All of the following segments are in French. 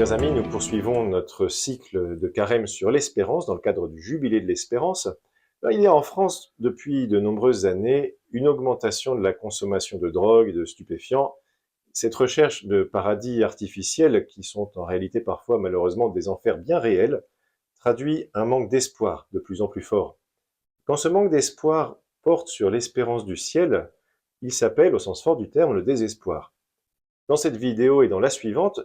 Chers amis, nous poursuivons notre cycle de carême sur l'espérance dans le cadre du Jubilé de l'Espérance. Il y a en France, depuis de nombreuses années, une augmentation de la consommation de drogue et de stupéfiants. Cette recherche de paradis artificiels, qui sont en réalité parfois malheureusement des enfers bien réels, traduit un manque d'espoir de plus en plus fort. Quand ce manque d'espoir porte sur l'espérance du ciel, il s'appelle, au sens fort du terme, le désespoir. Dans cette vidéo et dans la suivante,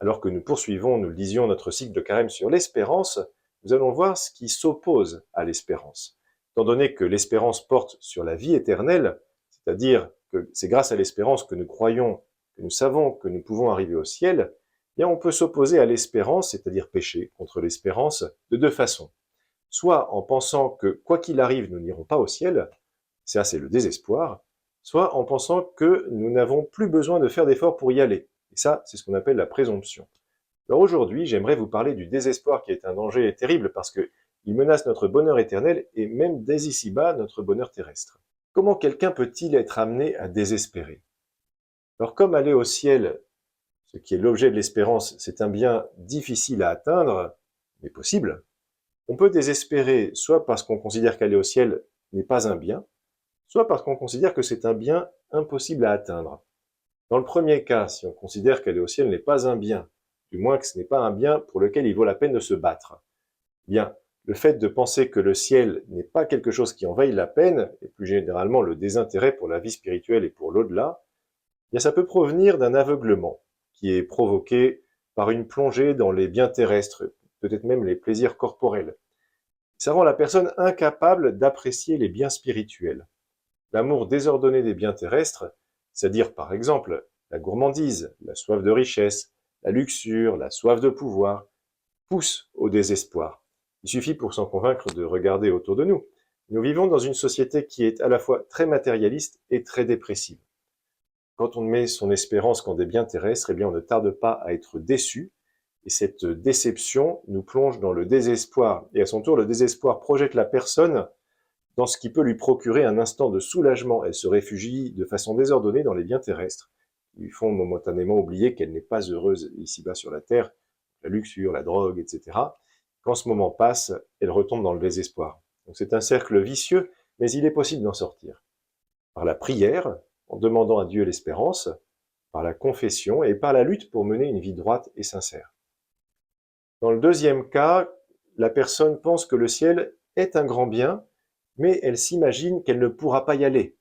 alors que nous poursuivons, nous le disions, notre cycle de carême sur l'espérance, nous allons voir ce qui s'oppose à l'espérance. Étant donné que l'espérance porte sur la vie éternelle, c'est-à-dire que c'est grâce à l'espérance que nous croyons, que nous savons que nous pouvons arriver au ciel, bien on peut s'opposer à l'espérance, c'est-à-dire pécher contre l'espérance, de deux façons. Soit en pensant que quoi qu'il arrive, nous n'irons pas au ciel, ça c'est le désespoir, soit en pensant que nous n'avons plus besoin de faire d'efforts pour y aller. Et ça, c'est ce qu'on appelle la présomption. Alors aujourd'hui, j'aimerais vous parler du désespoir qui est un danger terrible parce qu'il menace notre bonheur éternel et même dès ici-bas notre bonheur terrestre. Comment quelqu'un peut-il être amené à désespérer? Alors comme aller au ciel, ce qui est l'objet de l'espérance, c'est un bien difficile à atteindre, mais possible, on peut désespérer soit parce qu'on considère qu'aller au ciel n'est pas un bien, soit parce qu'on considère que c'est un bien impossible à atteindre. Dans le premier cas, si on considère qu'aller au ciel n'est pas un bien, du moins que ce n'est pas un bien pour lequel il vaut la peine de se battre, bien, le fait de penser que le ciel n'est pas quelque chose qui en vaille la peine, et plus généralement le désintérêt pour la vie spirituelle et pour l'au-delà, bien ça peut provenir d'un aveuglement qui est provoqué par une plongée dans les biens terrestres, peut-être même les plaisirs corporels. Ça rend la personne incapable d'apprécier les biens spirituels. L'amour désordonné des biens terrestres, c'est-à-dire par exemple la gourmandise, la soif de richesse, la luxure, la soif de pouvoir, pousse au désespoir. Il suffit pour s'en convaincre de regarder autour de nous. Nous vivons dans une société qui est à la fois très matérialiste et très dépressive. Quand on met son espérance qu'en des biens terrestres, eh bien on ne tarde pas à être déçu, et cette déception nous plonge dans le désespoir. Et à son tour, le désespoir projette la personne dans ce qui peut lui procurer un instant de soulagement. Elle se réfugie de façon désordonnée dans les biens terrestres, qui lui font momentanément oublier qu'elle n'est pas heureuse ici-bas sur la terre, la luxure, la drogue, etc. Quand ce moment passe, elle retombe dans le désespoir. Donc c'est un cercle vicieux, mais il est possible d'en sortir. Par la prière, en demandant à Dieu l'espérance, par la confession et par la lutte pour mener une vie droite et sincère. Dans le deuxième cas, la personne pense que le ciel est un grand bien, mais elle s'imagine qu'elle ne pourra pas y aller.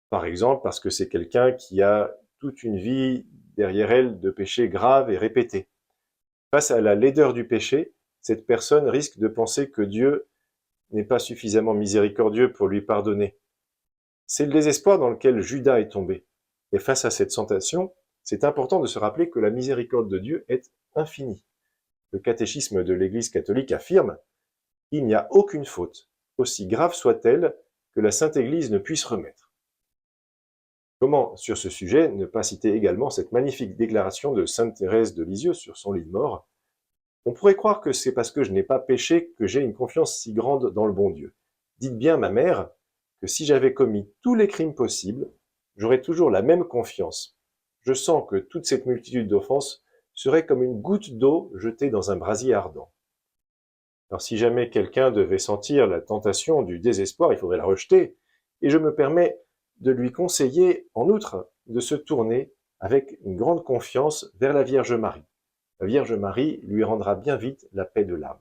Par exemple, parce que c'est quelqu'un qui a toute une vie derrière elle de péchés graves et répétés. Face à la laideur du péché, cette personne risque de penser que Dieu n'est pas suffisamment miséricordieux pour lui pardonner. C'est le désespoir dans lequel Judas est tombé. Et face à cette tentation, c'est important de se rappeler que la miséricorde de Dieu est infinie. Le catéchisme de l'Église catholique affirme « Il n'y a aucune faute, aussi grave soit-elle, que la Sainte Église ne puisse remettre. » Comment, sur ce sujet, ne pas citer également cette magnifique déclaration de sainte Thérèse de Lisieux sur son lit de mort? On pourrait croire que c'est parce que je n'ai pas péché que j'ai une confiance si grande dans le bon Dieu. Dites bien, ma mère, que si j'avais commis tous les crimes possibles, j'aurais toujours la même confiance. Je sens que toute cette multitude d'offenses serait comme une goutte d'eau jetée dans un brasier ardent. Alors si jamais quelqu'un devait sentir la tentation du désespoir, il faudrait la rejeter, et je me permets de lui conseiller, en outre, de se tourner avec une grande confiance vers la Vierge Marie. La Vierge Marie lui rendra bien vite la paix de l'âme.